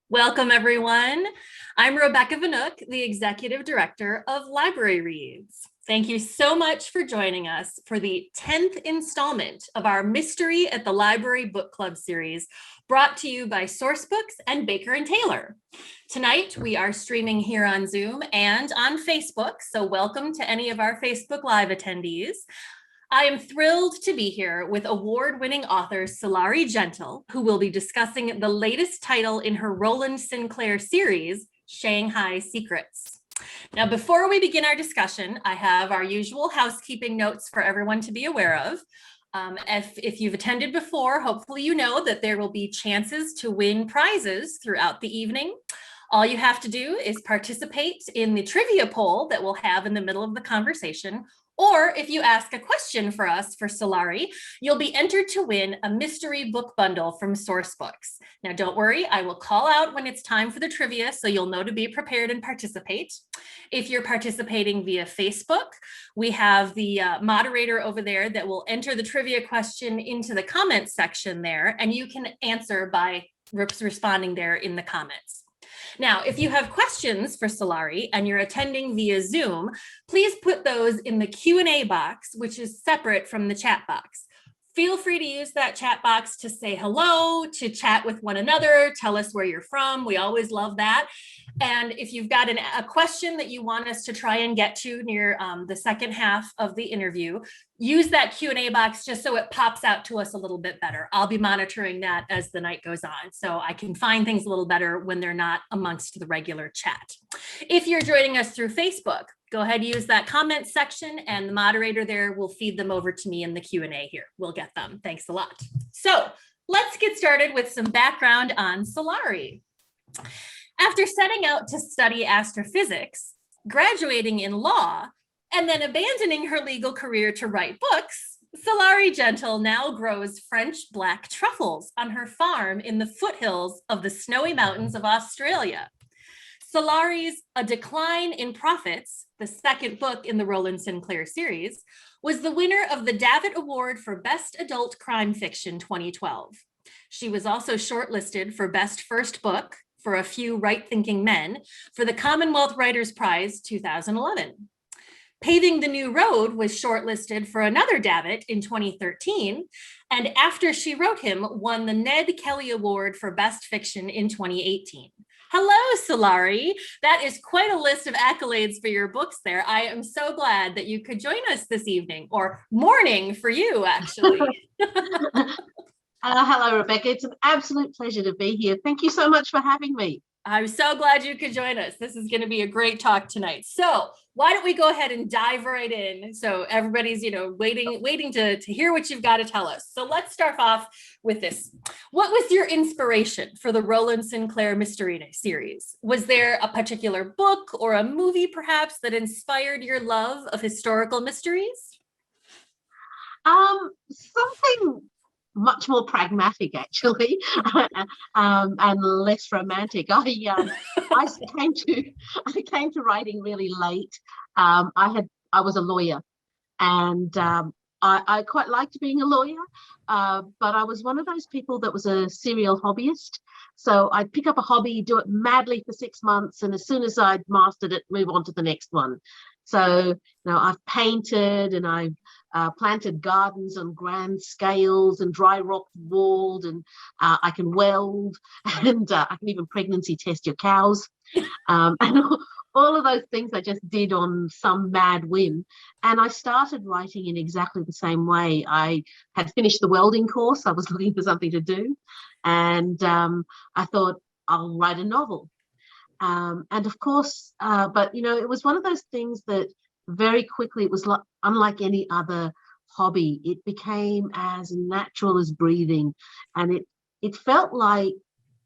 Welcome, everyone. I'm Rebecca Vanook, the Executive Director of Library Reads. Thank you so much for joining us for the 10th installment of our Mystery at the Library Book Club series, brought to you by Sourcebooks and Baker & Taylor. Tonight, we are streaming here on Zoom and on Facebook, so welcome to any of our Facebook Live attendees. I am thrilled to be here with award-winning author Sulari Gentill, who will be discussing the latest title in her Roland Sinclair series, Shanghai Secrets. Now, before we begin our discussion, I have our usual housekeeping notes for everyone to be aware of. If you've attended before, hopefully you know that there will be chances to win prizes throughout the evening. All you have to do is participate in the trivia poll that we'll have in the middle of the conversation. Or if you ask a question for us for Sulari, you'll be entered to win a mystery book bundle from Sourcebooks. Now, don't worry, I will call out when it's time for the trivia, so you'll know to be prepared and participate. If you're participating via Facebook, we have the moderator over there that will enter the trivia question into the comments section there, and you can answer by responding there in the comments. Now, if you have questions for Sulari and you're attending via Zoom, please put those in the Q&A box, which is separate from the chat box. Feel free to use that chat box to say hello, to chat with one another, tell us where you're from. We always love that. And if you've got a question that you want us to try and get to near the second half of the interview, use that Q&A box just so it pops out to us a little bit better. I'll be monitoring that as the night goes on, so I can find things a little better when they're not amongst the regular chat. If you're joining us through Facebook, go ahead and use that comment section, and the moderator there will feed them over to me in the Q&A here. We'll get them. Thanks a lot. So let's get started with some background on Sulari. After setting out to study astrophysics, graduating in law, and then abandoning her legal career to write books, Sulari Gentill now grows French black truffles on her farm in the foothills of the Snowy Mountains of Australia. Sulari's A Decline in Profits, the second book in the Roland Sinclair series, was the winner of the Davitt Award for Best Adult Crime Fiction 2012. She was also shortlisted for Best First Book for A Few Right-Thinking Men for the Commonwealth Writers' Prize 2011. Paving the New Road was shortlisted for another Davitt in 2013, and After She Wrote Him won the Ned Kelly Award for Best Fiction in 2018. Hello, Sulari. That is quite a list of accolades for your books there. I am so glad that you could join us this evening, or morning for you, actually. Hello, Rebecca. It's an absolute pleasure to be here. Thank you so much for having me. I'm so glad you could join us. This is going to be a great talk tonight. So why don't we go ahead and dive right in? So everybody's, waiting to hear what you've got to tell us. So let's start off with this. What was your inspiration for the Roland Sinclair Mystery series? Was there a particular book or a movie perhaps that inspired your love of historical mysteries? Something much more pragmatic, actually, and less romantic. I came to writing really late. I was a lawyer, and I quite liked being a lawyer, but I was one of those people that was a serial hobbyist. So I'd pick up a hobby, do it madly for 6 months, and as soon as I'd mastered it, move on to the next one. So, I've painted and I've planted gardens on grand scales and dry rock walled, and I can weld, and I can even pregnancy test your cows. And all of those things I just did on some mad whim. And I started writing in exactly the same way. I had finished the welding course. I was looking for something to do. And I thought, I'll write a novel. And of course, but it was one of those things that very quickly, it was unlike any other hobby. It became as natural as breathing, and it felt like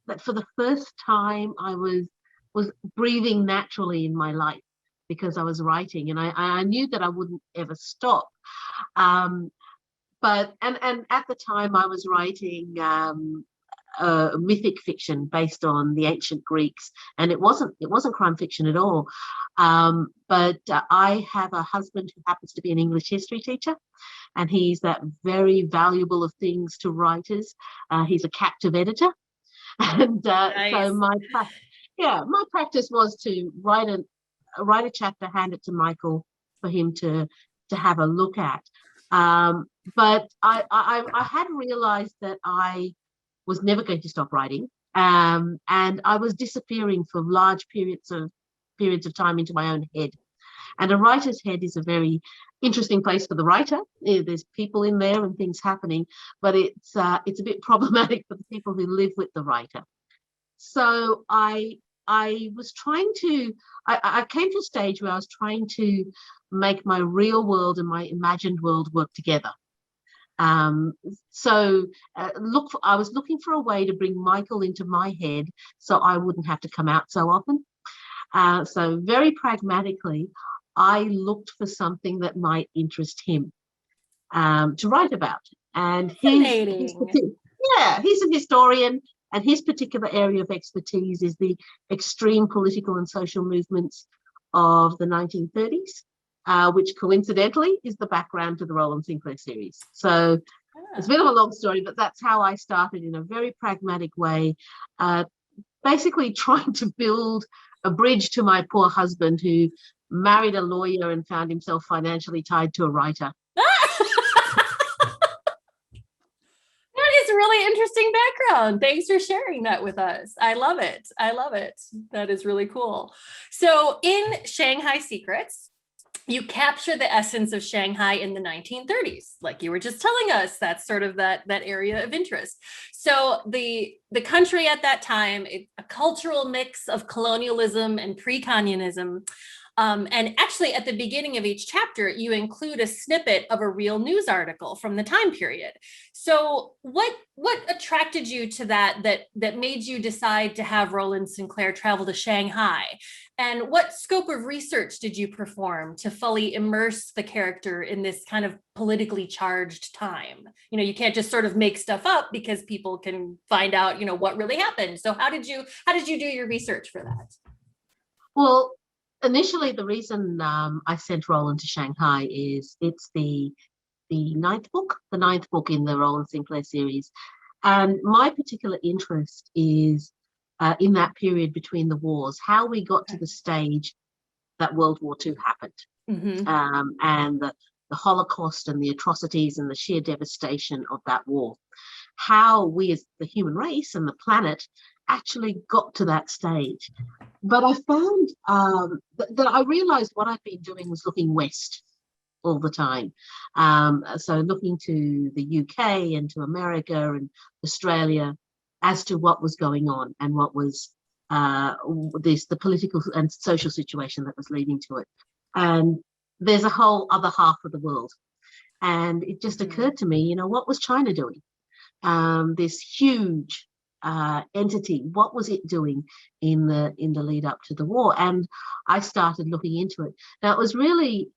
that for the first time I was breathing naturally in my life because I was writing, and I knew that I wouldn't ever stop. But at the time I was writing mythic fiction based on the ancient Greeks, and it wasn't crime fiction at all. But I have a husband who happens to be an English history teacher, and he's that very valuable of things to writers. He's a captive editor, And Nice. so my practice was to write a chapter, hand it to Michael for him to have a look at. But I had realized that I was never going to stop writing, and I was disappearing for large periods of time into my own head. And a writer's head is a very interesting place for the writer. There's people in there and things happening, but it's a bit problematic for the people who live with the writer. So I was trying to, I came to a stage where I was trying to make my real world and my imagined world work together. So I was looking for a way to bring Michael into my head so I wouldn't have to come out so often. So very pragmatically, I looked for something that might interest him to write about. And he's a historian, and his particular area of expertise is the extreme political and social movements of the 1930s, which coincidentally is the background to the Roland Sinclair series. So it's a bit of a long story, but that's how I started, in a very pragmatic way, basically trying to build a bridge to my poor husband, who married a lawyer and found himself financially tied to a writer. That is really interesting background. Thanks for sharing that with us. I love it. I love it. That is really cool. So in Shanghai Secrets, you capture the essence of Shanghai in the 1930s, like you were just telling us. That's sort of that area of interest. So the country at that time, a cultural mix of colonialism and pre-communism. And actually, at the beginning of each chapter, you include a snippet of a real news article from the time period. So what attracted you to that made you decide to have Roland Sinclair travel to Shanghai? And what scope of research did you perform to fully immerse the character in this kind of politically charged time? You can't just sort of make stuff up, because people can find out, what really happened. So how did you do your research for that? Well, initially, the reason I sent Roland to Shanghai is it's the ninth book in the Roland Sinclair series. And my particular interest is in that period between the wars, how we got to the stage that World War II happened, and the Holocaust and the atrocities and the sheer devastation of that war. How we as the human race and the planet actually got to that stage. But I found that I realized what I'd been doing was looking west all the time. So looking to the UK and to America and Australia as to what was going on and what was the political and social situation that was leading to it. And there's a whole other half of the world. And it just occurred to me, what was China doing? This huge entity, what was it doing in the lead up to the war? And I started looking into it. Now, it was really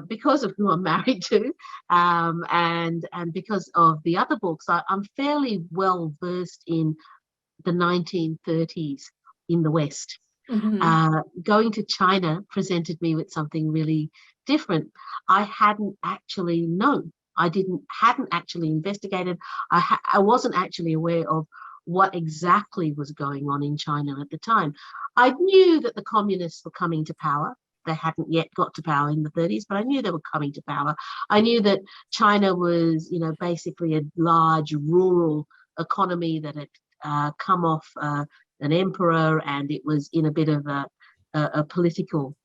because of who I'm married to, and because of the other books, I'm fairly well versed in the 1930s in the West. Going to China presented me with something really different. I hadn't actually known. Hadn't actually investigated. I wasn't actually aware of what exactly was going on in China at the time. I knew that the communists were coming to power. They hadn't yet got to power in the 30s, but I knew they were coming to power. I knew that China was, basically a large rural economy that had come off an emperor, and it was in a bit of a political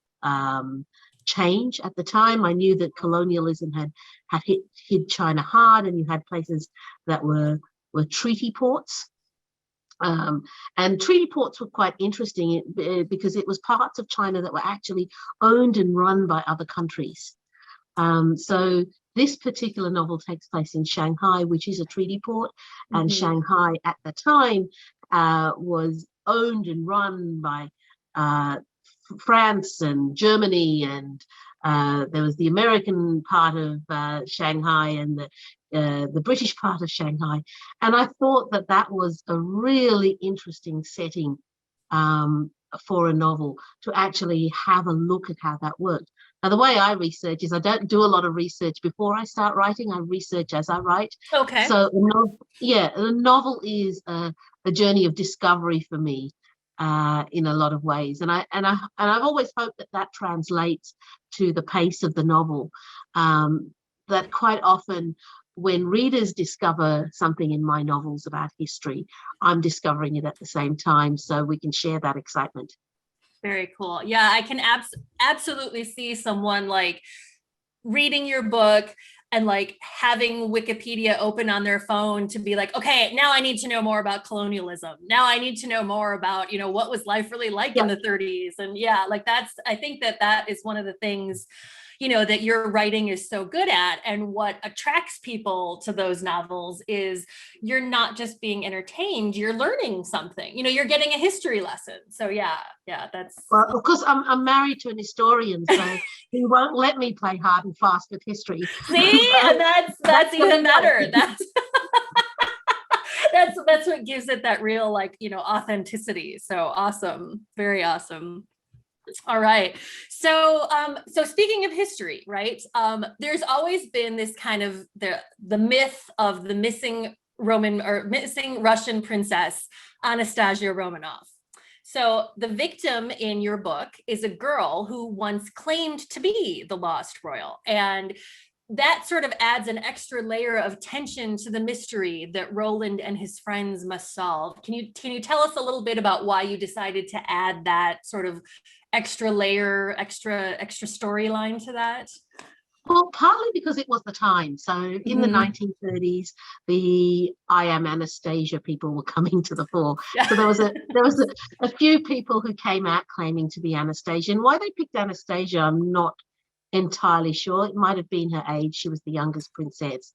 change at the time. I knew that colonialism had hit China hard, and you had places that were treaty ports. And treaty ports were quite interesting because it was parts of China that were actually owned and run by other countries. So this particular novel takes place in Shanghai, which is a treaty port, and Shanghai at the time was owned and run by France and Germany, and there was the American part of Shanghai and the British part of Shanghai. And I thought that was a really interesting setting for a novel to actually have a look at how that worked. Now, the way I research is I don't do a lot of research before I start writing. I research as I write. Okay. So, the novel is a journey of discovery for me in a lot of ways, and I've always hoped that that translates to the pace of the novel. That quite often, when readers discover something in my novels about history, I'm discovering it at the same time, so we can share that excitement. Very cool. Yeah, I can absolutely see someone like reading your book and like having Wikipedia open on their phone to be like, okay, now I need to know more about colonialism. Now I need to know more about, what was life really like in the 30s. And yeah, like I think that is one of the things, that your writing is so good at. And what attracts people to those novels is you're not just being entertained, you're learning something, you're getting a history lesson. So yeah, that's. Well, of course, I'm married to an historian, so he won't let me play hard and fast with history. See, So and that's even better. That's what gives it that real authenticity. So awesome, very awesome. All right. So speaking of history, right? There's always been this kind of the myth of the missing Russian princess, Anastasia Romanov. So the victim in your book is a girl who once claimed to be the lost royal, and that sort of adds an extra layer of tension to the mystery that Roland and his friends must solve. Can you tell us a little bit about why you decided to add that sort of extra layer, extra storyline to that? Well, partly because it was the time. So in the 1930s, the I am Anastasia people were coming to the fore. Yeah. So there was a few people who came out claiming to be Anastasia. And why they picked Anastasia, I'm not entirely sure. It might have been her age. She was the youngest princess.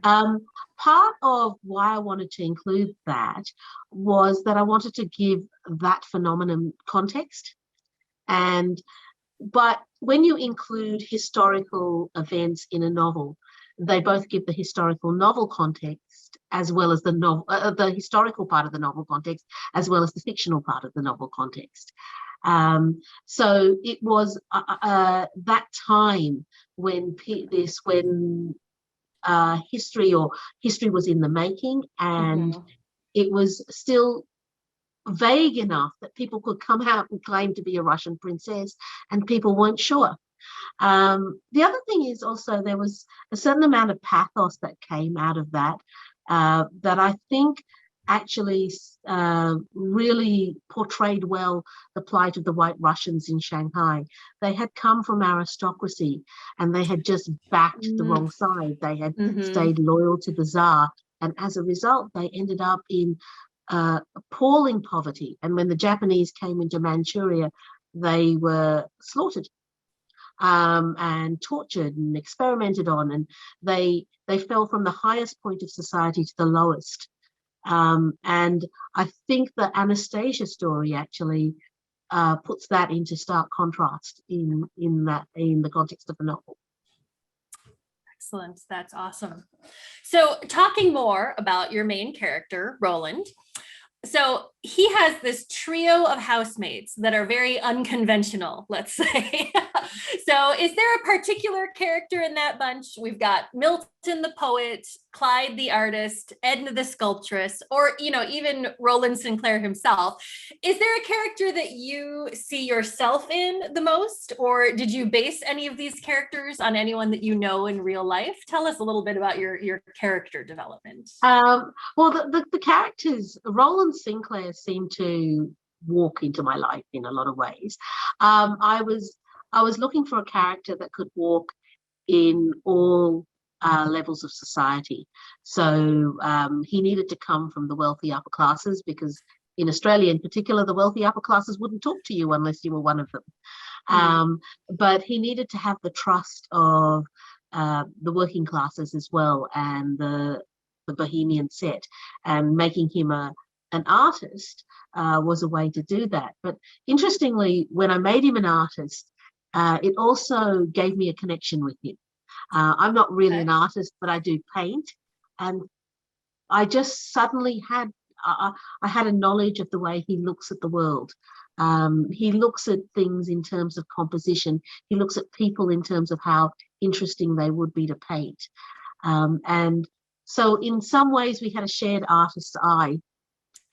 Part of why I wanted to include that was that I wanted to give that phenomenon context. But when you include historical events in a novel, they both give the historical novel context as well as the historical part of the novel context, as well as the fictional part of the novel context. So it was that time when history was in the making, and it was still vague enough that people could come out and claim to be a Russian princess, and people weren't sure. The other thing is also there was a certain amount of pathos that came out of that that I think actually really portrayed well the plight of the White Russians in Shanghai. They had come from aristocracy, and they had just backed the wrong side. They had stayed loyal to the Tsar, and as a result, they ended up in appalling poverty. And when the Japanese came into Manchuria, they were slaughtered and tortured and experimented on, and they fell from the highest point of society to the lowest. And I think the Anastasia story actually puts that into stark contrast in the context of the novel. Excellent. That's awesome. So talking more about your main character, Roland. So he has this trio of housemates that are very unconventional, let's say. So is there a particular character in that bunch? We've got Milton the poet, Clyde the artist, Edna the sculptress, or, even Roland Sinclair himself. Is there a character that you see yourself in the most, or did you base any of these characters on anyone that you know in real life? Tell us a little bit about your character development. Well, the characters, Roland Sinclair seemed to walk into my life in a lot of ways. I was looking for a character that could walk in all levels of society. So he needed to come from the wealthy upper classes, because in Australia in particular, the wealthy upper classes wouldn't talk to you unless you were one of them. But he needed to have the trust of the working classes as well, and the bohemian set, and making him an artist was a way to do that. But interestingly, when I made him an artist, it also gave me a connection with him. I'm not really an artist, but I do paint, and I just suddenly had I had a knowledge of the way he looks at the world. He looks at things in terms of composition. He looks at people in terms of how interesting they would be to paint. And so in some ways we had a shared artist's eye,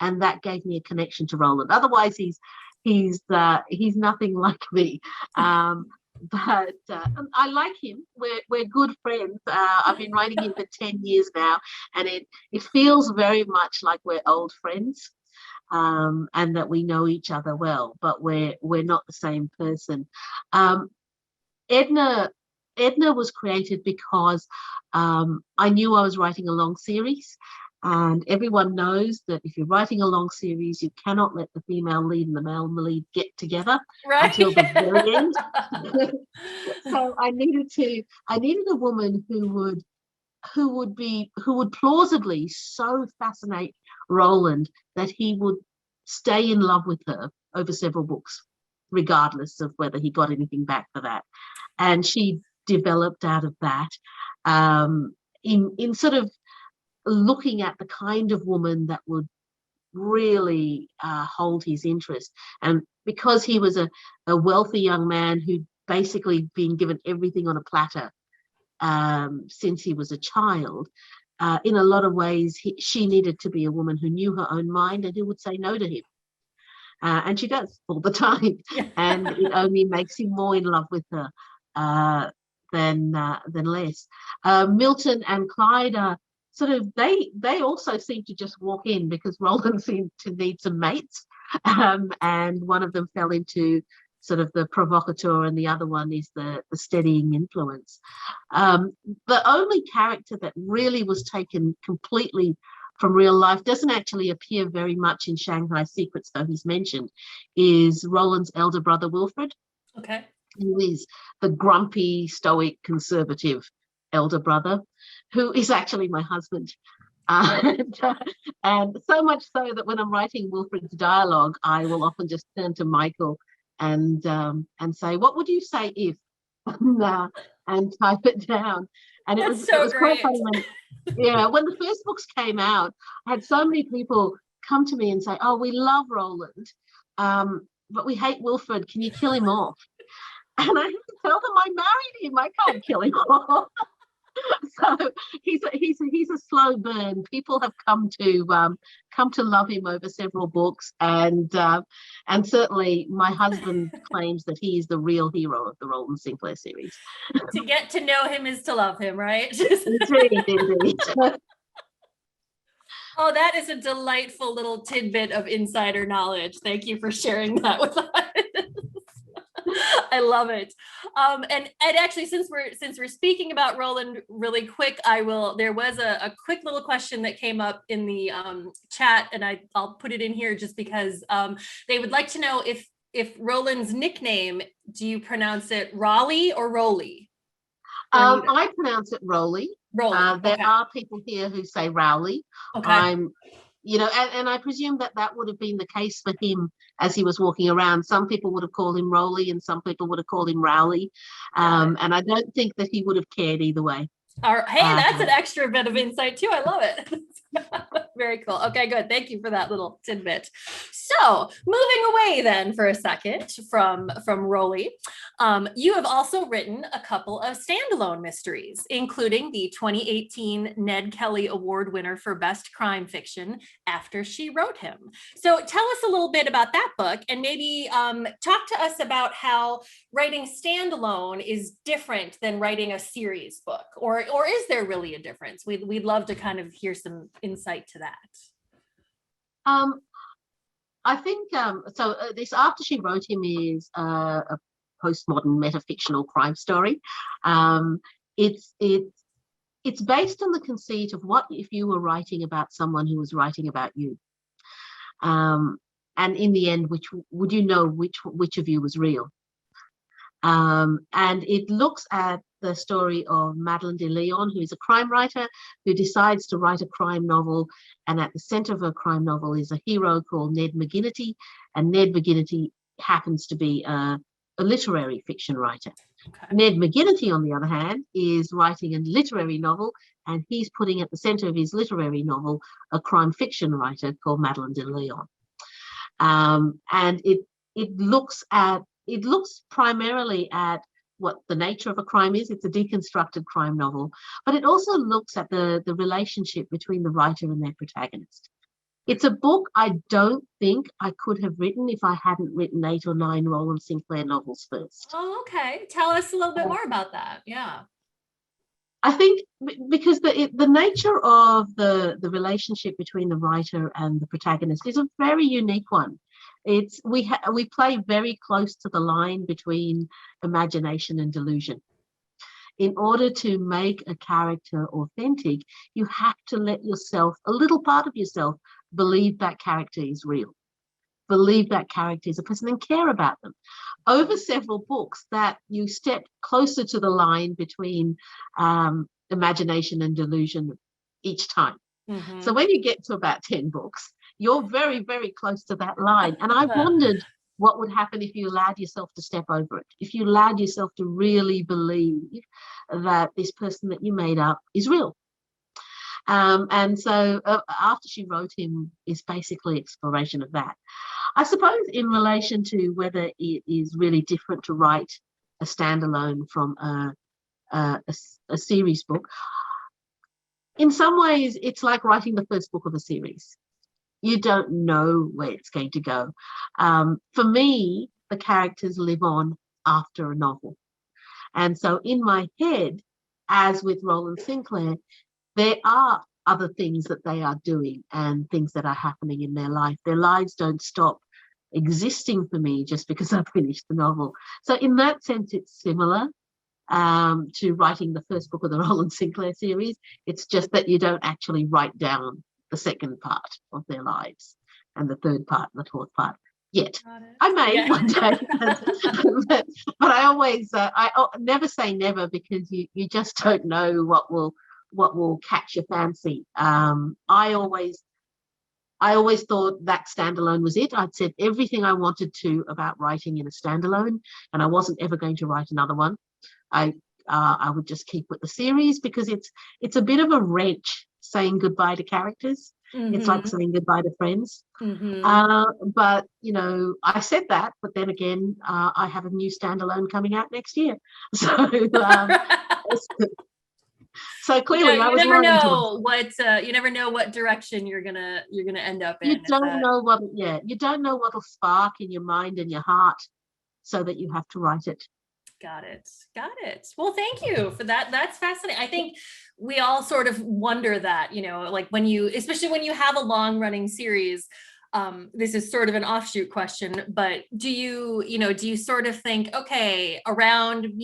and that gave me a connection to Roland. Otherwise, he's nothing like me. But I like him. We're good friends. I've been writing him for 10 years now, and it feels very much like we're old friends, and that we know each other well, but we're not the same person. Edna was created because I knew I was writing a long series, and everyone knows that if you're writing a long series, you cannot let the female lead and the male lead get together until the very end. So I needed a woman who would plausibly so fascinate Roland that he would stay in love with her over several books, regardless of whether he got anything back for that. And she developed out of that, in sort of looking at the kind of woman that would really hold his interest. And because he was a wealthy young man who'd basically been given everything on a platter since he was a child, in a lot of ways she needed to be a woman who knew her own mind and who would say no to him. And she does all the time. And it only makes him more in love with her than less. Milton and Clyde are sort of, they also seem to just walk in because Roland seemed to need some mates, and one of them fell into sort of the provocateur, and the other one is the steadying influence. The only character that really was taken completely from real life, doesn't actually appear very much in Shanghai Secrets, though he's mentioned, is Roland's elder brother Wilfred. Okay. Who is the grumpy, stoic, conservative elder brother, who is actually my husband. And so much so that when I'm writing Wilfred's dialogue, I will often just turn to Michael and say, "What would you say if?" and type it down. And it was quite funny when the first books came out. I had so many people come to me and say, "Oh, we love Roland, but we hate Wilfred. Can you kill him off?" And I had to tell them I married him. I can't kill him off. So he's a slow burn. People have come to love him over several books, and certainly my husband claims that he is the real hero of the Roland Sinclair series. To get to know him is to love him, right? Indeed. Oh, that is a delightful little tidbit of insider knowledge. Thank you for sharing that with us. I love it. And actually, since we're speaking about Roland really quick, there was a quick little question that came up in the chat, and I'll put it in here just because they would like to know if Roland's nickname, do you pronounce it Raleigh or Rowley? I pronounce it Rowley. Rowley. There are people here who say Rowley. Okay. And I presume that would have been the case for him as he was walking around. Some people would have called him Rowley and some people would have called him Rowley. And I don't think that he would have cared either way. Hey, that's an extra bit of insight too. I love it. Very cool. Okay, good. Thank you for that little tidbit. So moving away then for a second from Rowley, you have also written a couple of standalone mysteries, including the 2018 Ned Kelly Award winner for Best Crime Fiction, After She Wrote Him. So tell us a little bit about that book, and maybe talk to us about how writing standalone is different than writing a series book, or is there really a difference? We'd love to kind of hear some insight to that. I think this After She Wrote Him is a postmodern metafictional crime story. It's based on the conceit of what if you were writing about someone who was writing about you, and in the end, which of you was real. And it looks at the story of Madeleine de Leon, who is a crime writer who decides to write a crime novel. And at the center of her crime novel is a hero called Ned McGinnity. And Ned McGinnity happens to be a literary fiction writer. Okay. Ned McGinnity, on the other hand, is writing a literary novel, and he's putting at the center of his literary novel a crime fiction writer called Madeleine de Leon. And it looks primarily at what the nature of a crime is. It's a deconstructed crime novel, but it also looks at the relationship between the writer and their protagonist. It's a book I don't think I could have written if I hadn't written 8 or 9 Roland Sinclair novels first. Oh, okay. Tell us a little bit more about that. Yeah. I think because the nature of the relationship between the writer and the protagonist is a very unique one. We play very close to the line between imagination and delusion. In order to make a character authentic, you have to let yourself, a little part of yourself, believe that character is real, believe that character is a person, and care about them. Over several books, that you step closer to the line between imagination and delusion each time. Mm-hmm. So when you get to about 10 books, you're very, very close to that line. And I wondered what would happen if you allowed yourself to step over it, if you allowed yourself to really believe that this person that you made up is real. And so After She Wrote Him is basically exploration of that. I suppose in relation to whether it is really different to write a standalone from a series book, in some ways it's like writing the first book of a series. You don't know where it's going to go. For me, the characters live on after a novel. And so in my head, as with Roland Sinclair, there are other things that they are doing and things that are happening in their life. Their lives don't stop existing for me just because I finished the novel. So in that sense, it's similar to writing the first book of the Roland Sinclair series. It's just that you don't actually write down the second part of their lives and the third part and the fourth part yet. I may one day, but I always I never say never, because you just don't know what will catch your fancy. I always thought that standalone was it. I'd said everything I wanted to about writing in a standalone, and I wasn't ever going to write another one. I would just keep with the series, because it's a bit of a wrench saying goodbye to characters. Mm-hmm. It's like saying goodbye to friends. Mm-hmm. But I said that, but then again, I have a new standalone coming out next year. So so clearly, I was never lying know you never know what direction you're gonna end up in. You don't know what'll spark in your mind and your heart, so that you have to write it. Got it. Well, thank you for that. That's fascinating. I think we all sort of wonder that, like especially when you have a long running series, this is sort of an offshoot question, but do you sort of think, okay, around,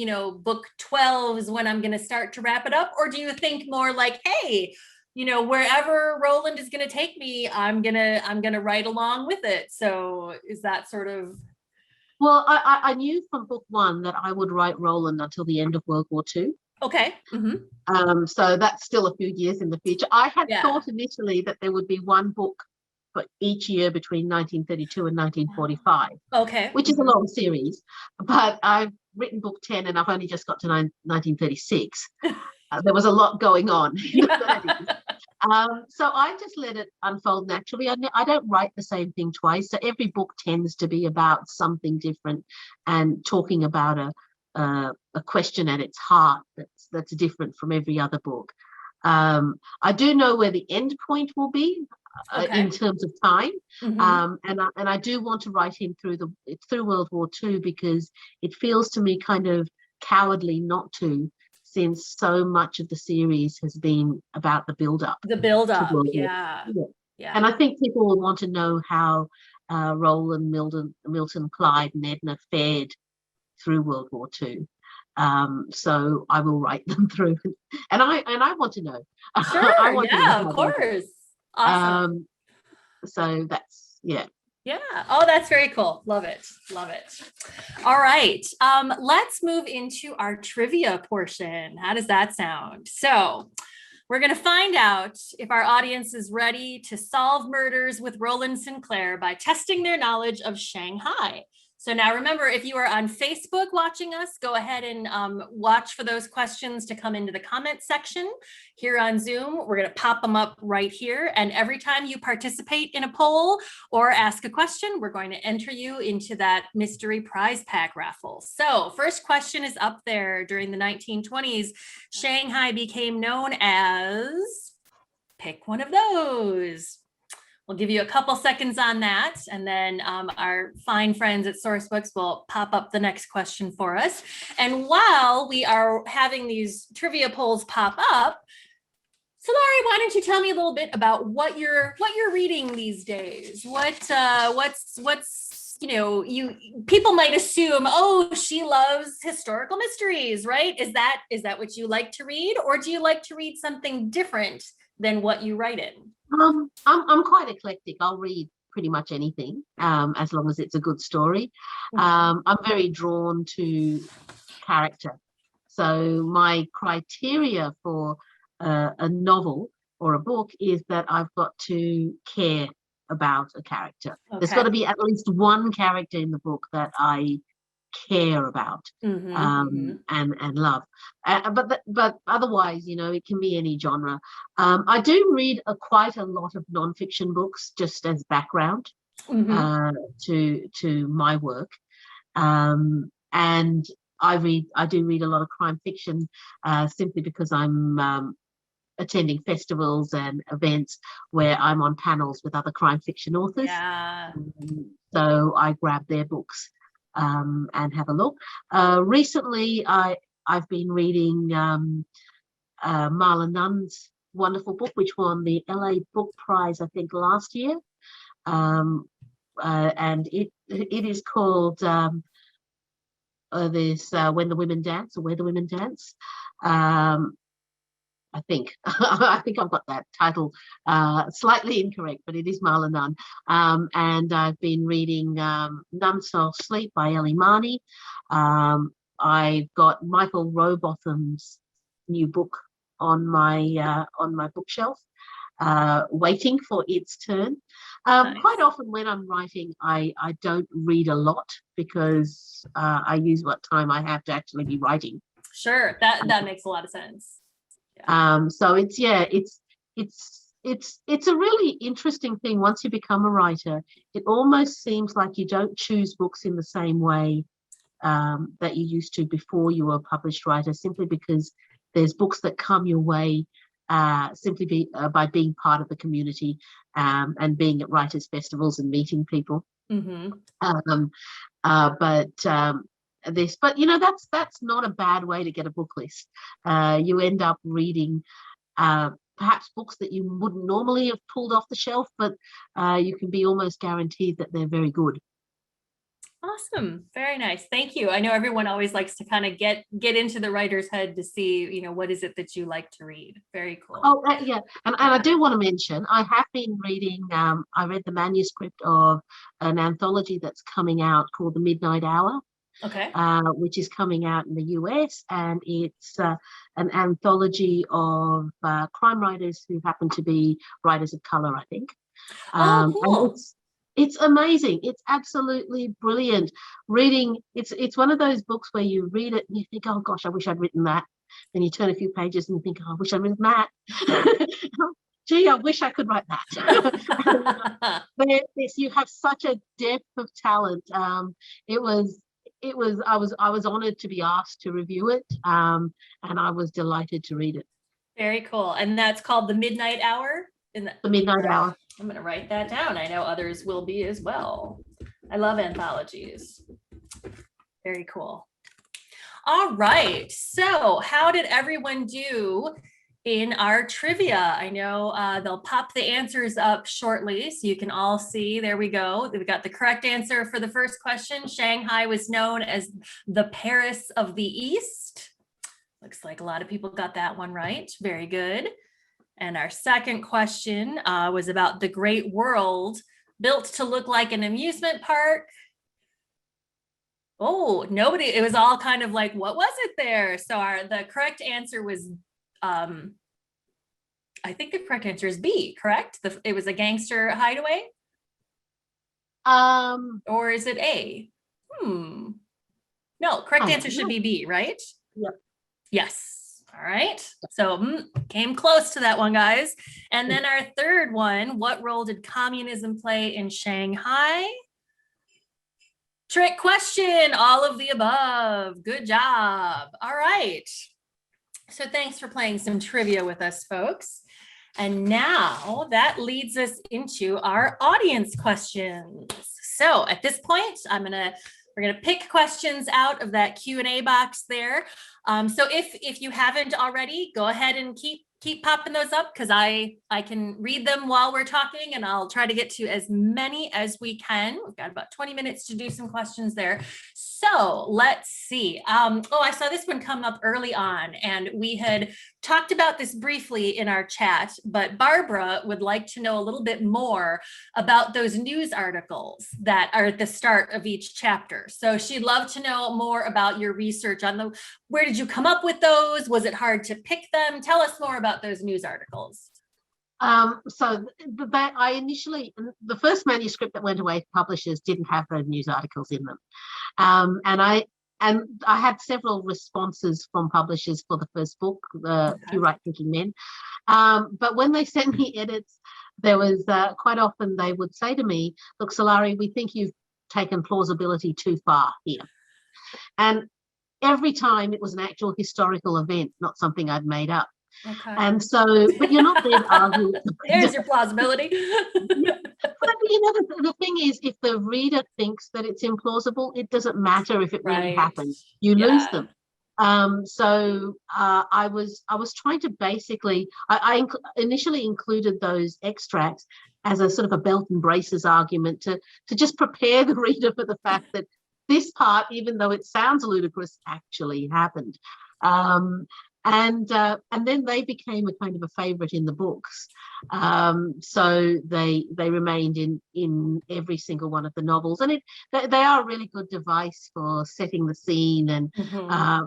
book 12 is when I'm going to start to wrap it up? Or do you think more like, hey, wherever Roland is going to take me, I'm going to write along with it. So is that sort of... Well, I knew from book 1 that I would write Roland until the end of World War II. Okay. Mm-hmm. So that's still a few years in the future. I had thought initially that there would be one book for each year between 1932 and 1945. Okay. Which is a long series. But I've written book 10 and I've only just got to 1936. There was a lot going on in the 30s. So I just let it unfold naturally. I don't write the same thing twice. So every book tends to be about something different and talking about a question at its heart that's different from every other book. I do know where the end point will be in terms of time. Mm-hmm. And I do want to write him through World War II, because it feels to me kind of cowardly not to, since so much of the series has been about the build-up. Yeah. And I think people will want to know how Roland, Milton, Clyde, and Edna fared through World War II. So I will write them through, and I want to know. Sure. Of course. Awesome. So that's Yeah. Oh, that's very cool. Love it. All right. Let's move into our trivia portion. How does that sound? So we're going to find out if our audience is ready to solve murders with Roland Sinclair by testing their knowledge of Shanghai. So now remember, if you are on Facebook watching us, go ahead and watch for those questions to come into the comment section. Here on Zoom, we're going to pop them up right here. And every time you participate in a poll or ask a question, we're going to enter you into that mystery prize pack raffle. So first question is up there. During the 1920s, Shanghai became known as, pick one of those. We'll give you a couple seconds on that, and then our fine friends at Sourcebooks will pop up the next question for us. And while we are having these trivia polls pop up, Sulari, why don't you tell me a little bit about what you're reading these days? What's people might assume, oh, she loves historical mysteries, right? Is that what you like to read, or do you like to read something different than what you write in? I'm quite eclectic. I'll read pretty much anything, as long as it's a good story. I'm very drawn to character. So my criteria for a novel or a book is that I've got to care about a character. Okay. There's got to be at least one character in the book that I care about and love, but otherwise, it can be any genre. I do read quite a lot of nonfiction books just as background to my work, and I do read a lot of crime fiction simply because I'm attending festivals and events where I'm on panels with other crime fiction authors. Yeah. So I grab their books and have a look. Recently, I've been reading Marla Nunn's wonderful book, which won the LA Book Prize, I think, last year. And it is called When the Women Dance, or Where the Women Dance. I think I've got that title slightly incorrect, but it is Marla Nunn. And I've been reading None Shall Sleep by Ellie Marnie. I've got Michael Rowbotham's new book on my bookshelf, waiting for its turn. Nice. Quite often when I'm writing, I don't read a lot because I use what time I have to actually be writing. Sure, that makes a lot of sense. So it's a really interesting thing. Once you become a writer, it almost seems like you don't choose books in the same way that you used to before you were a published writer, simply because there's books that come your way simply by being part of the community and being at writers' festivals and meeting people. But that's not a bad way to get a book list. You end up reading perhaps books that you wouldn't normally have pulled off the shelf, but you can be almost guaranteed that they're very good. Awesome. Very nice. Thank you. I know everyone always likes to kind of get into the writer's head to see, what is it that you like to read. Very cool. Oh, yeah. And I do want to mention, I have been reading, I read the manuscript of an anthology that's coming out called The Midnight Hour. Okay. Which is coming out in the US, and it's an anthology of crime writers who happen to be writers of color, I think. Cool. And it's amazing. It's absolutely brilliant. Reading, it's one of those books where you read it and you think, oh gosh, I wish I'd written that. Then you turn a few pages and you think, oh, I wish I'd written that. Gee, I wish I could write that. But you have such a depth of talent. I was honored to be asked to review it, and I was delighted to read it. Very cool. And that's called The Midnight Hour? The Midnight Hour. I'm going to write that down. I know others will be as well. I love anthologies. Very cool. All right. So how did everyone do in our trivia? I know they'll pop the answers up shortly so you can all see. There we go. We got the correct answer for the first question. Shanghai was known as the Paris of the East. Looks like a lot of people got that one right. Very good. And our second question was about the Great World, built to look like an amusement park. Oh, nobody, it was all kind of like, what was it there? So the correct answer was, I think the correct answer is B, correct? It was a gangster hideaway? Or is it A? No, correct I answer don't should know. be B, right? Yep. Yes. All right. So came close to that one, guys. And then our third one, what role did communism play in Shanghai? Trick question, all of the above. Good job. All right. So thanks for playing some trivia with us, folks. And now that leads us into our audience questions. So at this point, we're gonna pick questions out of that Q&A box there. So if you haven't already, go ahead and keep popping those up, because I can read them while we're talking, and I'll try to get to as many as we can. We've got about 20 minutes to do some questions there. So let's see. I saw this one come up early on, and we had talked about this briefly in our chat, but Barbara would like to know a little bit more about those news articles that are at the start of each chapter. So she'd love to know more about your research on where did you come up with those? Was it hard to pick them? Tell us more about those news articles. So I initially, the first manuscript that went away to publishers didn't have those news articles in them. And I had several responses from publishers for the first book, Few Right Thinking Men. But when they sent me edits, there was quite often they would say to me, look, Sulari, we think you've taken plausibility too far here. And every time it was an actual historical event, not something I'd made up. Okay. And so, but you're not there to argue. There's your plausibility. Yeah. But the thing is, if the reader thinks that it's implausible, it doesn't matter if it really happened. You lose them. So I was trying to basically, I initially included those extracts as a sort of a belt and braces argument to just prepare the reader for the fact that this part, even though it sounds ludicrous, actually happened. And then they became a kind of a favorite in the books. So they remained in every single one of the novels, and they are a really good device for setting the scene and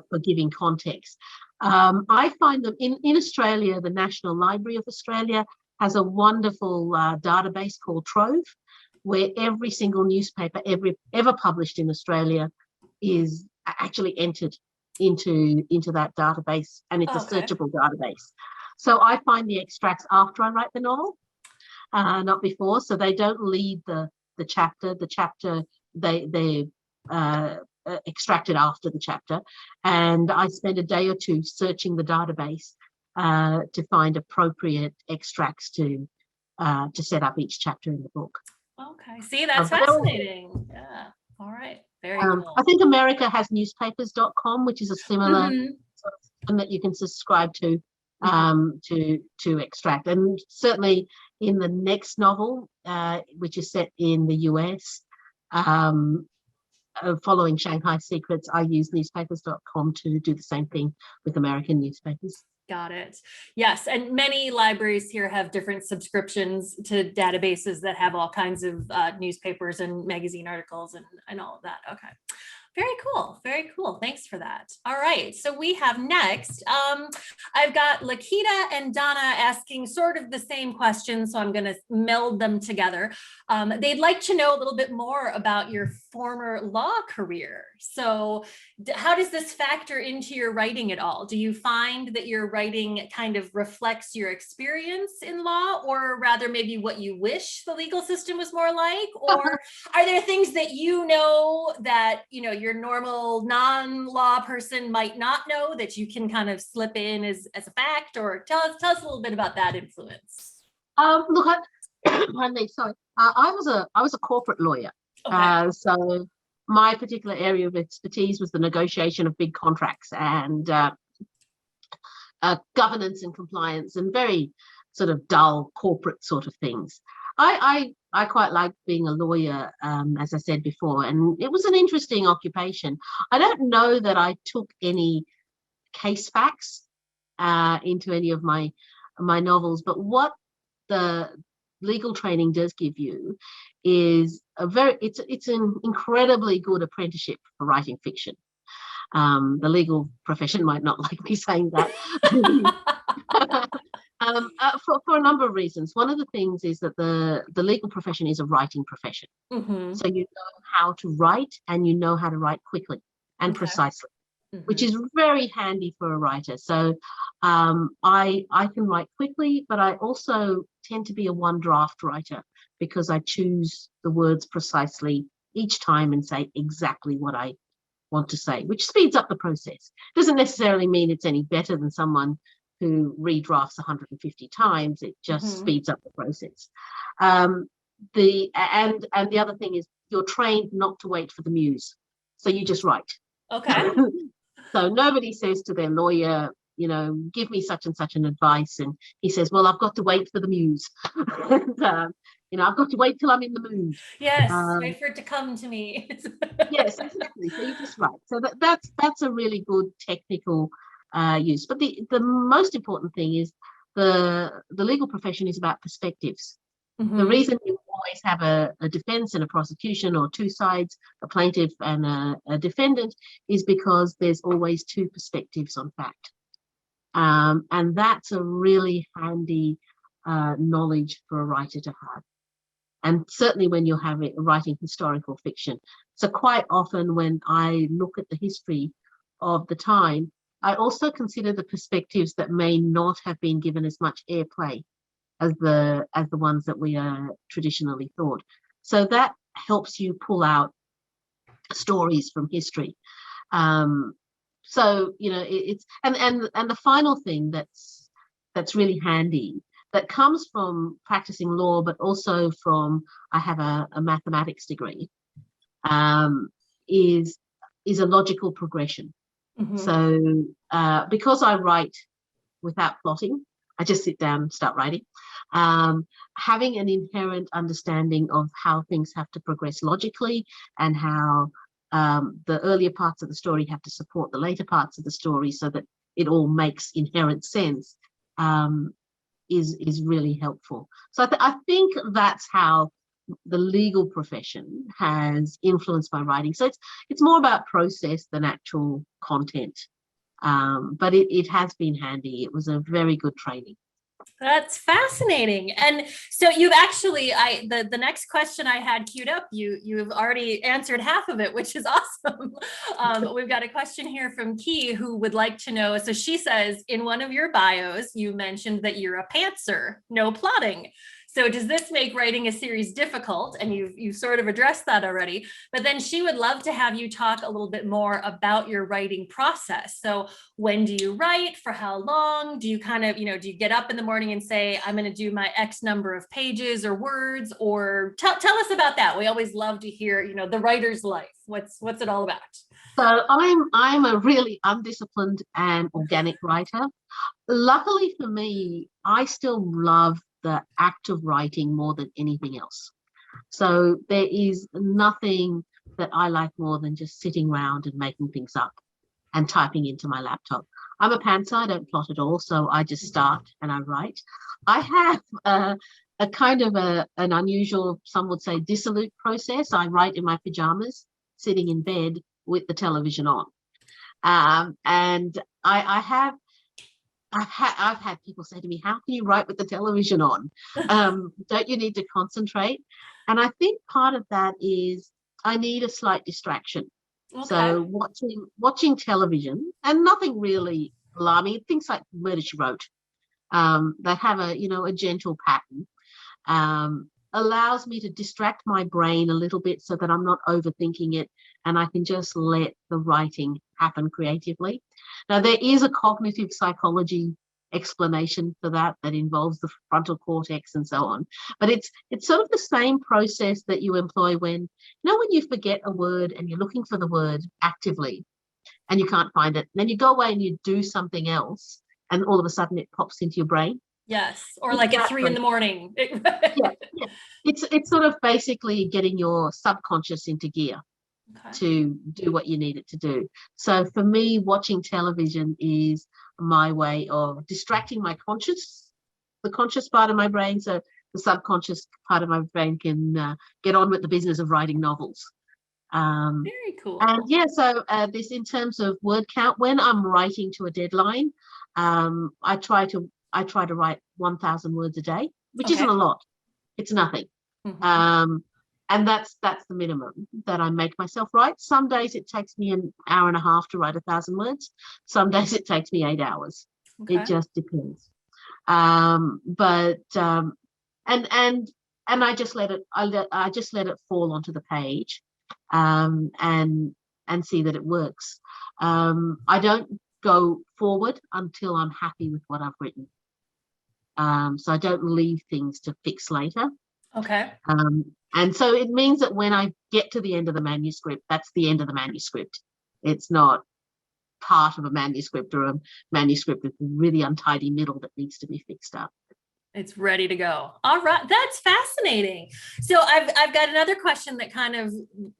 for giving context. I find them in Australia. The National Library of Australia has a wonderful database called Trove, where every single newspaper ever published in Australia is actually entered into that database, and it's a searchable database. So I find the extracts after I write the novel, not before, so they don't lead the chapter. The chapter they extracted after the chapter, and I spend a day or two searching the database to find appropriate extracts to set up each chapter in the book. Okay, see, that's fascinating. Yeah, all right, very cool. I think America has newspapers.com, which is a similar sort of system that you can subscribe to extract. And certainly in the next novel, which is set in the US, following Shanghai Secrets, I use newspapers.com to do the same thing with American newspapers. Got it. Yes. And many libraries here have different subscriptions to databases that have all kinds of newspapers and magazine articles and all of that. Okay. Very cool. Very cool. Thanks for that. All right. So we have next, I've got Lakita and Donna asking sort of the same question. So I'm going to meld them together. They'd like to know a little bit more about your former law career. So how does this factor into your writing at all? Do you find that your writing kind of reflects your experience in law, or rather maybe what you wish the legal system was more like? Or are there things that you know that, your normal non-law person might not know that you can kind of slip in as a fact? Or tell us a little bit about that influence. Look, sorry. I was a corporate lawyer. Okay. So my particular area of expertise was the negotiation of big contracts and governance and compliance and very sort of dull corporate sort of things. I quite liked being a lawyer, as I said before, and it was an interesting occupation. I don't know that I took any case facts into any of my novels, but what the legal training does give you is it's an incredibly good apprenticeship for writing fiction. The legal profession might not like me saying that. For a number of reasons. One of the things is that the legal profession is a writing profession. Mm-hmm. So you know how to write, and you know how to write quickly and Okay. precisely, Mm-hmm. which is very handy for a writer. So I can write quickly, but I also tend to be a one draft writer because I choose the words precisely each time and say exactly what I want to say, which speeds up the process. Doesn't necessarily mean it's any better than someone who redrafts 150 times. It just Mm-hmm. speeds up the process. The other thing is you're trained not to wait for the muse, so you just write. Okay. So nobody says to their lawyer, give me such and such an advice, and he says, well, I've got to wait for the muse. And, I've got to wait till I'm in the mood. Yes, wait for it to come to me. Yes, exactly. So you just write. So that's a really good technical use. But the most important thing is the legal profession is about perspectives. Mm-hmm. The reason you always have a defense and a prosecution, or two sides, a plaintiff and a defendant, is because there's always two perspectives on fact. And that's a really handy knowledge for a writer to have. And certainly when you're writing historical fiction. So quite often when I look at the history of the time, I also consider the perspectives that may not have been given as much airplay as the ones that we are traditionally thought. So that helps you pull out stories from history. So it's and the final thing that's really handy, that comes from practicing law, but also from, I have a mathematics degree, is a logical progression. Mm-hmm. So because I write without plotting, I just sit down and start writing. Having an inherent understanding of how things have to progress logically, and how the earlier parts of the story have to support the later parts of the story so that it all makes inherent sense, is really helpful. So I think that's how the legal profession has influenced my writing. So it's more about process than actual content. But it has been handy. It was a very good training. That's fascinating. And so you've actually, the next question I had queued up, you've already answered half of it, which is awesome. We've got a question here from Key, who would like to know. So she says, in one of your bios, you mentioned that you're a pantser, no plotting. So does this make writing a series difficult? And you've sort of addressed that already, but then she would love to have you talk a little bit more about your writing process. So when do you write? For how long? Do you kind of, do you get up in the morning and say, I'm going to do my X number of pages or words? Or tell us about that. We always love to hear, the writer's life. What's it all about? So I'm a really undisciplined and organic writer. Luckily for me, I still love the act of writing more than anything else. So there is nothing that I like more than just sitting around and making things up and typing into my laptop. I'm a pantser, I don't plot at all, so I just start and I write. I have a kind of an unusual, some would say dissolute process. I write in my pajamas, sitting in bed with the television on. And I've had people say to me, how can you write with the television on? Don't you need to concentrate? And I think part of that is I need a slight distraction. Okay. So watching television, and nothing really alarming, things like Murder, She Wrote, that have a gentle pattern, allows me to distract my brain a little bit so that I'm not overthinking it, and I can just let the writing happen creatively. Now, there is a cognitive psychology explanation for that involves the frontal cortex and so on, but it's sort of the same process that you employ when you forget a word and you're looking for the word actively and you can't find it, and then you go away and you do something else and all of a sudden it pops into your brain. Yes, or like at 3 a.m. yeah. It's sort of basically getting your subconscious into gear. Okay. To do what you need it to do. So for me, watching television is my way of distracting the conscious part of my brain, so the subconscious part of my brain can get on with the business of writing novels. Very cool. And so this, in terms of word count, when I'm writing to a deadline, I try to I try to write 1,000 words a day, which Okay. isn't a lot. It's nothing. Mhm. And that's the minimum that I make myself write. Some days it takes me an hour and a half to write 1,000 words. Some days it takes me 8 hours. It Okay. just depends. But and I just let it fall onto the page, and see that it works. I don't go forward until I'm happy with what I've written. So I don't leave things to fix later. Okay. And so it means that when I get to the end of the manuscript, that's the end of the manuscript. It's not part of a manuscript or a manuscript with a really untidy middle that needs to be fixed up. It's ready to go. All right. That's fascinating. So I've got another question that kind of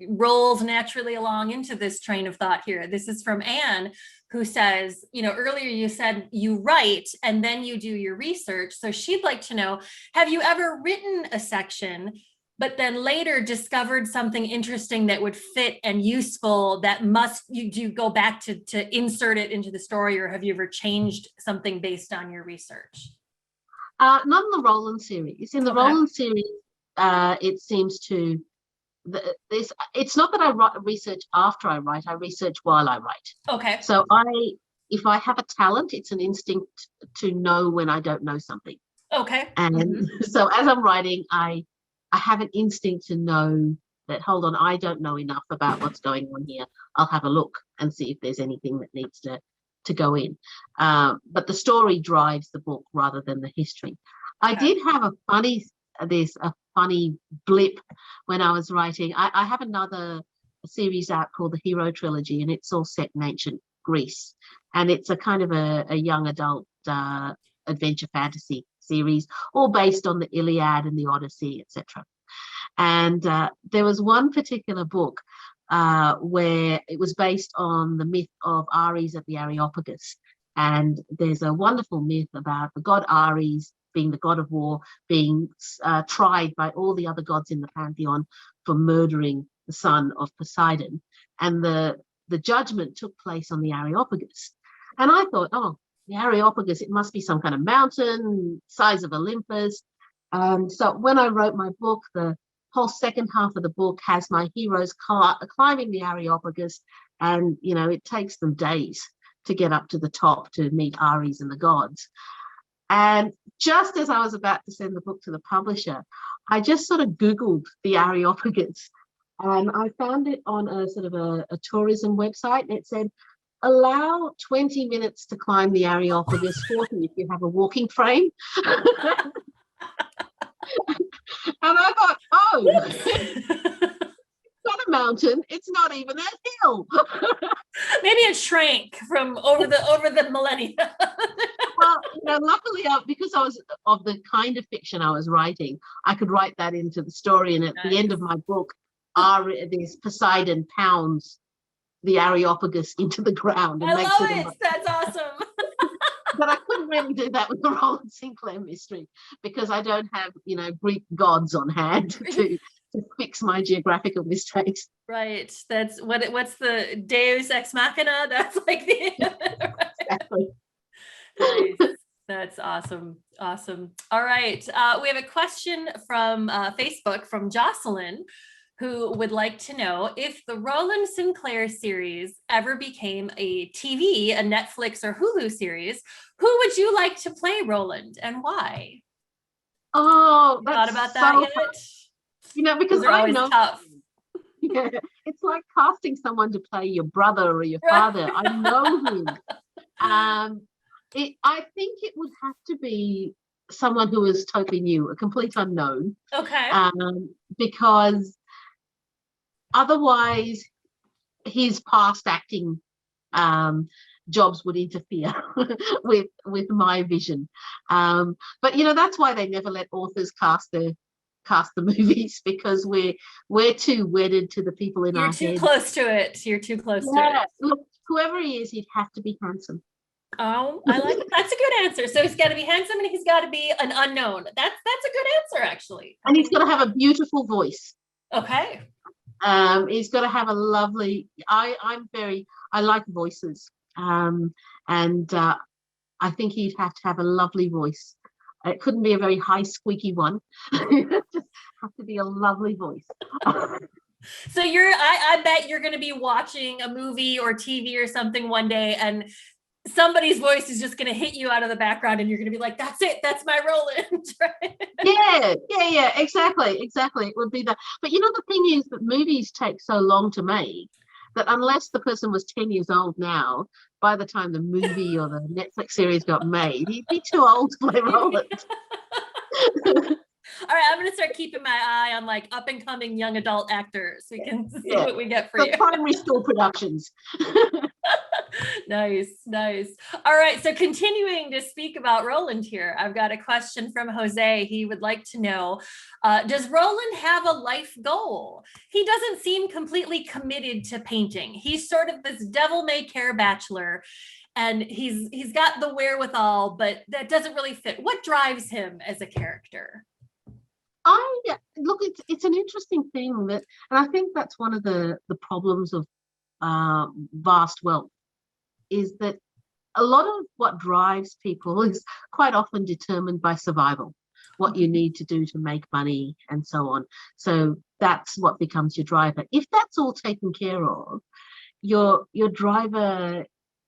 rolls naturally along into this train of thought here. This is from Anne, who says, earlier you said you write and then you do your research. So she'd like to know, have you ever written a section, but then later discovered something interesting that would fit and useful that you do go back to insert it into the story, or have you ever changed something based on your research? Not in the Roland series. In the Okay. Roland series, it seems to it's not that I research after I write. I research while I write. Okay. So if I have a talent, it's an instinct to know when I don't know something. Okay. And so as I'm writing, I have an instinct to know that, hold on, I don't know enough about what's going on here. I'll have a look and see if there's anything that needs to go in. But the story drives the book rather than the history. I did have a funny blip when I was writing. I have another series out called the Hero Trilogy, and it's all set in ancient Greece. And it's a kind of a young adult adventure fantasy series, all based on the Iliad and the Odyssey, etc. And there was one particular book where it was based on the myth of Ares at the Areopagus. And there's a wonderful myth about the god Ares being the god of war, being tried by all the other gods in the pantheon for murdering the son of Poseidon. And the judgment took place on the Areopagus. And I thought, oh, the Areopagus, it must be some kind of mountain, size of Olympus. So when I wrote my book, the whole second half of the book has my heroes climbing the Areopagus, and it takes them days to get up to the top to meet Ares and the gods. And just as I was about to send the book to the publisher, I just sort of Googled the Areopagus, and I found it on a sort of a tourism website, and it said, allow 20 minutes to climb the Areopagus, 40 if you have a walking frame. And I thought, oh, it's not a mountain. It's not even a hill. Maybe it shrank from over the millennia. Well, luckily, because I was of the kind of fiction I was writing, I could write that into the story. And at the end of my book, this Poseidon pounds the Areopagus into the ground and I makes love it. That's awesome. But I couldn't really do that with the Roland Sinclair mystery because I don't have, Greek gods on hand to fix my geographical mistakes. Right. That's what's the Deus ex machina? That's like the Exactly. Nice. That's awesome. Awesome. All right. We have a question from Facebook from Jocelyn, who would like to know if the Roland Sinclair series ever became a TV, a Netflix or Hulu series, who would you like to play Roland and why? Oh, that's thought about that yet? Because those are always tough. Yeah, it's like casting someone to play your brother or your father. I know him. I think it would have to be someone who is totally new, a complete unknown. Okay. Because otherwise, his past acting jobs would interfere with my vision. But that's why they never let authors cast the movies, because we're too wedded to the people in our head. You're too close to it. You're too close to it. Look, whoever he is, he'd have to be handsome. Oh, I like it. That's a good answer. So he's got to be handsome and he's got to be an unknown. That's a good answer, actually. And he's got to have a beautiful voice. Okay. He's got to have a lovely. I like voices. And I I think he'd have to have a lovely voice. It couldn't be a very high, squeaky one. It just have to be a lovely voice. So I bet you're going to be watching a movie or TV or something one day, and somebody's voice is just going to hit you out of the background, and you're going to be like, "That's it. That's my Roland." Right? Yeah. Exactly. It would be that. But the thing is that movies take so long to make that unless the person was 10 years old now, by the time the movie or the Netflix series got made, he'd be too old to play Roland. All right, I'm going to start keeping my eye on like up and coming young adult actors. We can see what we get for you. Primary school productions. Nice. All right, so continuing to speak about Roland here, I've got a question from Jose. He would like to know, does Roland have a life goal? He doesn't seem completely committed to painting. He's sort of this devil-may-care bachelor, and he's got the wherewithal, but that doesn't really fit. What drives him as a character? Look, it's an interesting thing and I think that's one of the problems of vast wealth, is that a lot of what drives people is quite often determined by survival, what you need to do to make money and so on. So that's what becomes your driver. If that's all taken care of, your driver,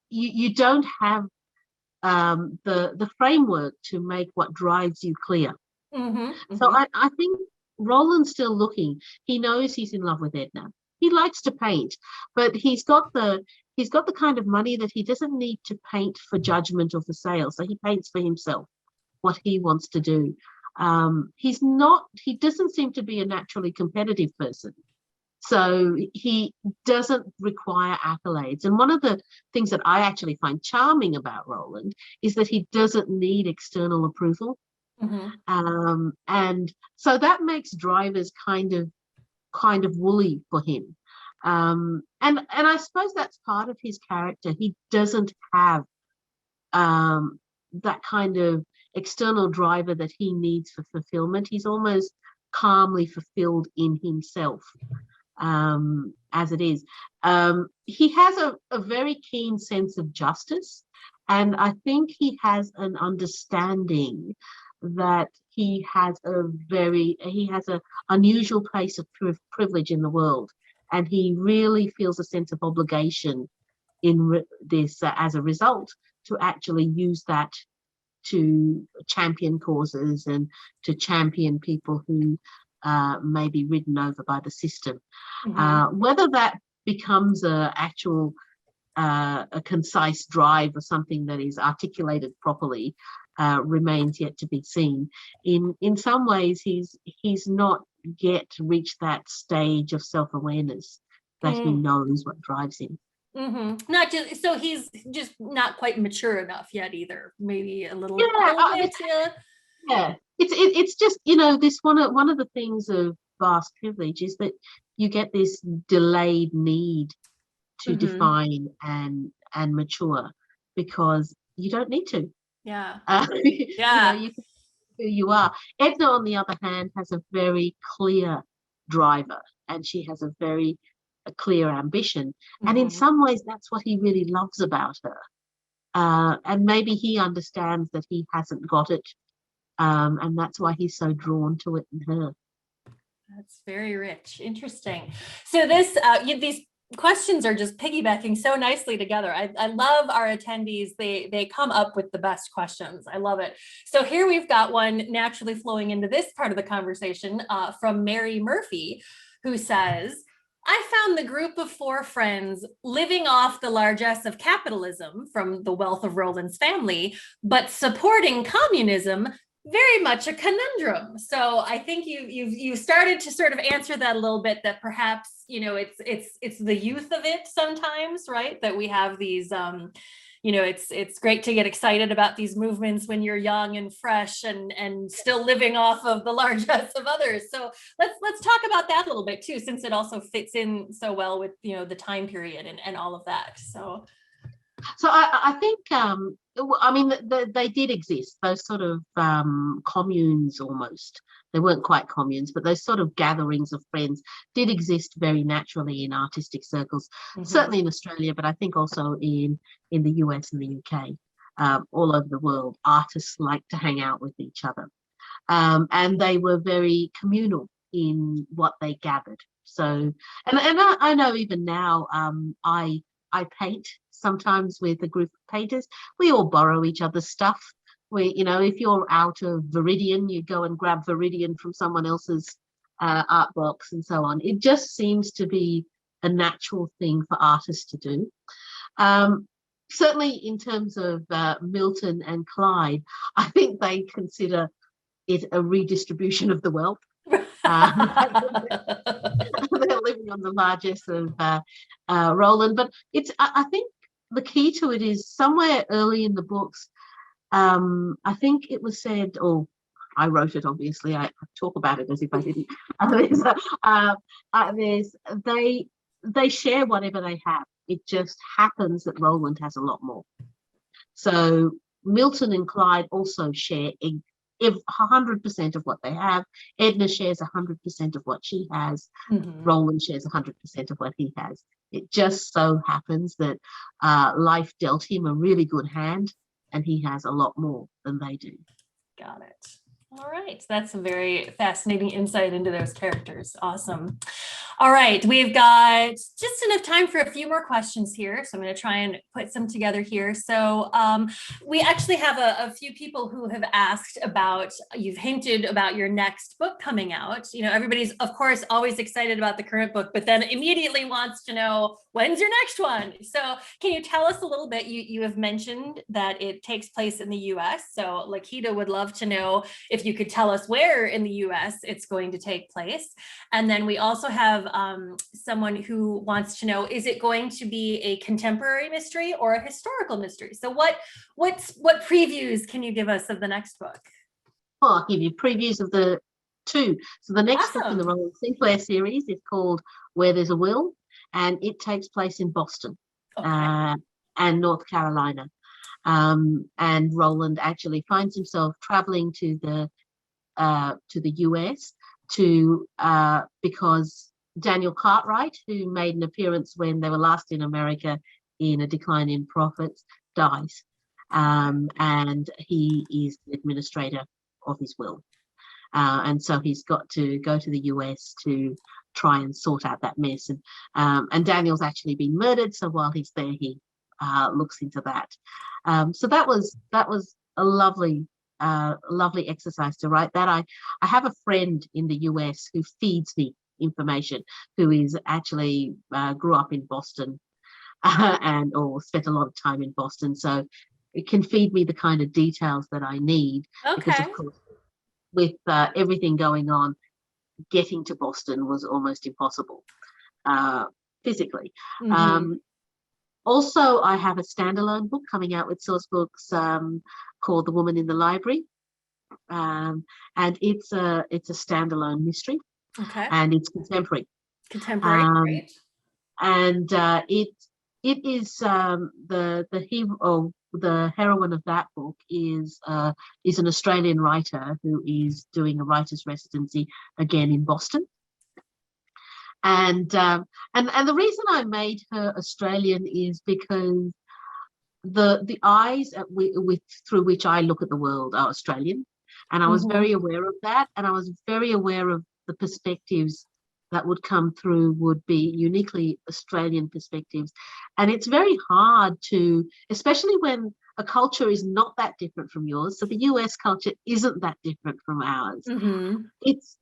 you don't have the framework to make what drives you clear. So I think Roland's still looking. He knows he's in love with Edna. He likes to paint, but he's got the kind of money that he doesn't need to paint for judgment or for sale. So he paints for himself, what he wants to do. He doesn't seem to be a naturally competitive person. So he doesn't require accolades. And one of the things that I actually find charming about Roland is that he doesn't need external approval. And so that makes drivers kind of woolly for him. And I suppose that's part of his character. He doesn't have that kind of external driver that he needs for fulfillment. He's almost calmly fulfilled in himself, as it is. He has a very keen sense of justice, and I think he has an understanding that he has a unusual place of privilege in the world, and he really feels a sense of obligation in this as a result to actually use that to champion causes and to champion people who may be ridden over by the system. Whether that becomes a concise drive or something that is articulated properly remains yet to be seen. In some ways, he's not yet reached that stage of self-awareness that he knows what drives him. Not just so he's just not quite mature enough yet either. Maybe a little. Yeah. It's just this one of the things of vast privilege is that you get this delayed need to define and mature because you don't need to. Yeah. You can be who you are. Edna, on the other hand, has a very clear driver, and she has a very clear ambition. And in some ways, that's what he really loves about her. And maybe he understands that he hasn't got it, and that's why he's so drawn to it in her. That's very rich. Interesting. So these questions are just piggybacking so nicely together. I love our attendees. They come up with the best questions. I love it. So here we've got one naturally flowing into this part of the conversation from Mary Murphy, who says, I found the group of 4 friends living off the largesse of capitalism from the wealth of Roland's family, but supporting communism very much a conundrum. So I think you started to sort of answer that a little bit, that perhaps, it's the youth of it sometimes, right? That we have these, it's great to get excited about these movements when you're young and fresh and still living off of the largesse of others. So let's talk about that a little bit too, since it also fits in so well with, the time period and all of that. So I think, they did exist, those sort of communes almost. They weren't quite communes, but those sort of gatherings of friends did exist very naturally in artistic circles, certainly in Australia, but I think also in the US and the UK. all over the world, artists like to hang out with each other. And they were very communal in what they gathered. So, and I know even now, I paint sometimes with a group of painters. We all borrow each other's stuff. If you're out of Viridian, you go and grab Viridian from someone else's art box and so on. It just seems to be a natural thing for artists to do. Certainly in terms of Milton and Clyde, I think they consider it a redistribution of the wealth. They're living on the largesse of Roland, but I think the key to it is somewhere early in the books. I think it was said, or I wrote it, obviously. I talk about it as if I didn't. They share whatever they have. It just happens that Roland has a lot more. So Milton and Clyde also share 100% of what they have. Edna shares 100% of what she has. Mm-hmm. Roland shares 100% of what he has. It just so happens that life dealt him a really good hand, and he has a lot more than they do. Got it. All right. That's a very fascinating insight into those characters. Awesome. All right. We've got just enough time for a few more questions here. So I'm going to try and put some together here. So we actually have a few people who have asked about, you've hinted about your next book coming out. Everybody's, of course, always excited about the current book, but then immediately wants to know, when's your next one? So can you tell us a little bit? You have mentioned that it takes place in the US. So Lakita would love to know if you could tell us where in the US it's going to take place. And then we also have someone who wants to know, is it going to be a contemporary mystery or a historical mystery? So what previews can you give us of the next book? Well, I'll give you previews of the two. So the next book in the Roland Sinclair series is called Where There's a Will, and it takes place in Boston and North Carolina. And Roland actually finds himself traveling to the US because Daniel Cartwright, who made an appearance when they were last in America in A Decline in Profits, dies. And he is the administrator of his will. And so he's got to go to the US to try and sort out that mess. And Daniel's actually been murdered, so while he's there, he looks into that. So that was a lovely exercise to write that. I have a friend in the US who feeds me information, who is actually grew up in Boston or spent a lot of time in Boston, so it can feed me the kind of details that I need. Because of course, with everything going on, getting to Boston was almost impossible physically. Mm-hmm. Also, I have a standalone book coming out with Source Books called The Woman in the Library, and it's a standalone mystery. Okay. And it's contemporary. Great. And it is the heroine of that book is an Australian writer who is doing a writer's residency again in Boston. And the reason I made her Australian is because the eyes through which I look at the world are Australian, and I was very aware of that, and I was very aware of the perspectives that would come through would be uniquely Australian perspectives. And it's very hard to, especially when a culture is not that different from yours. So the US culture isn't that different from ours. Mm-hmm.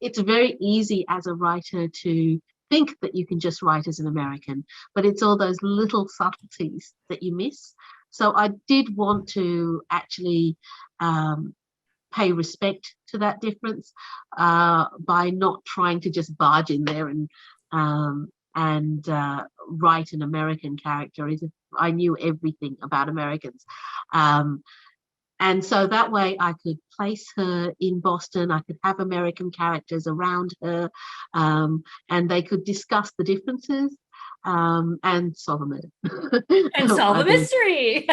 It's very easy as a writer to think that you can just write as an American, but it's all those little subtleties that you miss. So I did want to actually pay respect to that difference by not trying to just barge in there and write an American character as if I knew everything about Americans. And so that way I could place her in Boston, I could have American characters around her, and they could discuss the differences and solve a murder. And solve a mystery.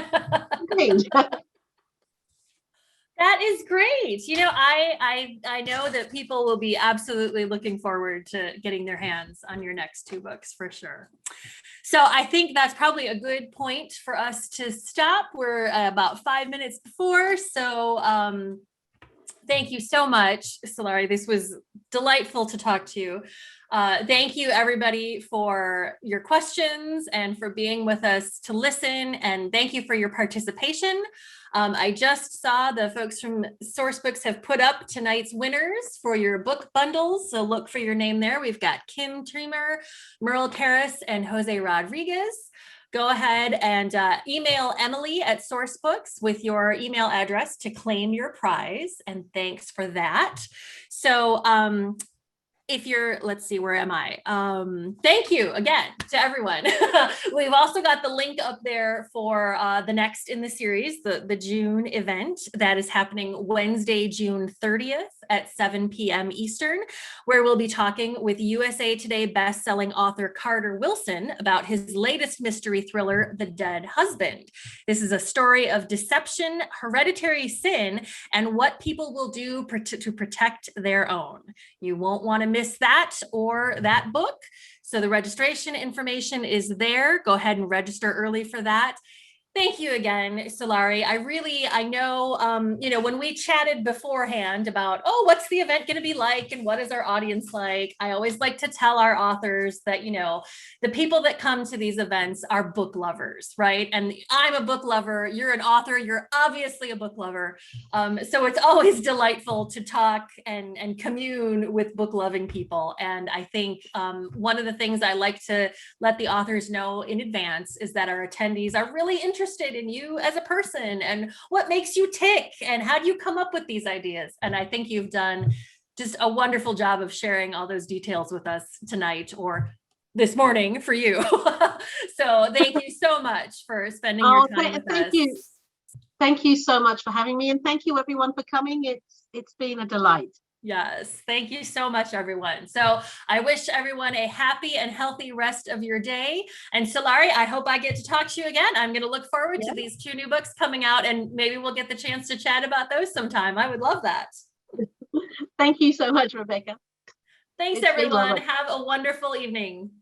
That is great. You know, I know that people will be absolutely looking forward to getting their hands on your next two books for sure. So I think that's probably a good point for us to stop. We're about 5 minutes before. So thank you so much, Sulari. This was delightful to talk to you. Thank you, everybody, for your questions and for being with us to listen. And thank you for your participation. I just saw the folks from Sourcebooks have put up tonight's winners for your book bundles. So look for your name there. We've got Kim Tremer, Merle Terrace, and Jose Rodriguez. Go ahead and email Emily at Sourcebooks with your email address to claim your prize. And thanks for that. So if you're, let's see, where am I? Thank you again to everyone. We've also got the link up there for the next in the series, the June event that is happening Wednesday, June 30th at 7 p.m. Eastern, where we'll be talking with USA Today bestselling author Carter Wilson about his latest mystery thriller, The Dead Husband. This is a story of deception, hereditary sin, and what people will do to protect their own. You won't want to miss that or that book. So the registration information is there. Go ahead and register early for that. Thank you again, Sulari. I know, you know, when we chatted beforehand about, oh, what's the event going to be like and what is our audience like? I always like to tell our authors that, you know, the people that come to these events are book lovers, right? And I'm a book lover. You're an author. You're obviously a book lover. So it's always delightful to talk and commune with book loving people. And I think one of the things I like to let the authors know in advance is that our attendees are really interested in you as a person and what makes you tick and how do you come up with these ideas. And I think you've done just a wonderful job of sharing all those details with us tonight or this morning for you. So thank you so much for spending your time with us. Thank you so much for having me, and thank you everyone for coming. It's been a delight. Yes, thank you so much, everyone. So I wish everyone a happy and healthy rest of your day. And Sulari, I hope I get to talk to you again. I'm going to look forward to these 2 new books coming out, and maybe we'll get the chance to chat about those sometime. I would love that. Thank you so much, Rebecca. Thanks, everyone. Have a wonderful evening.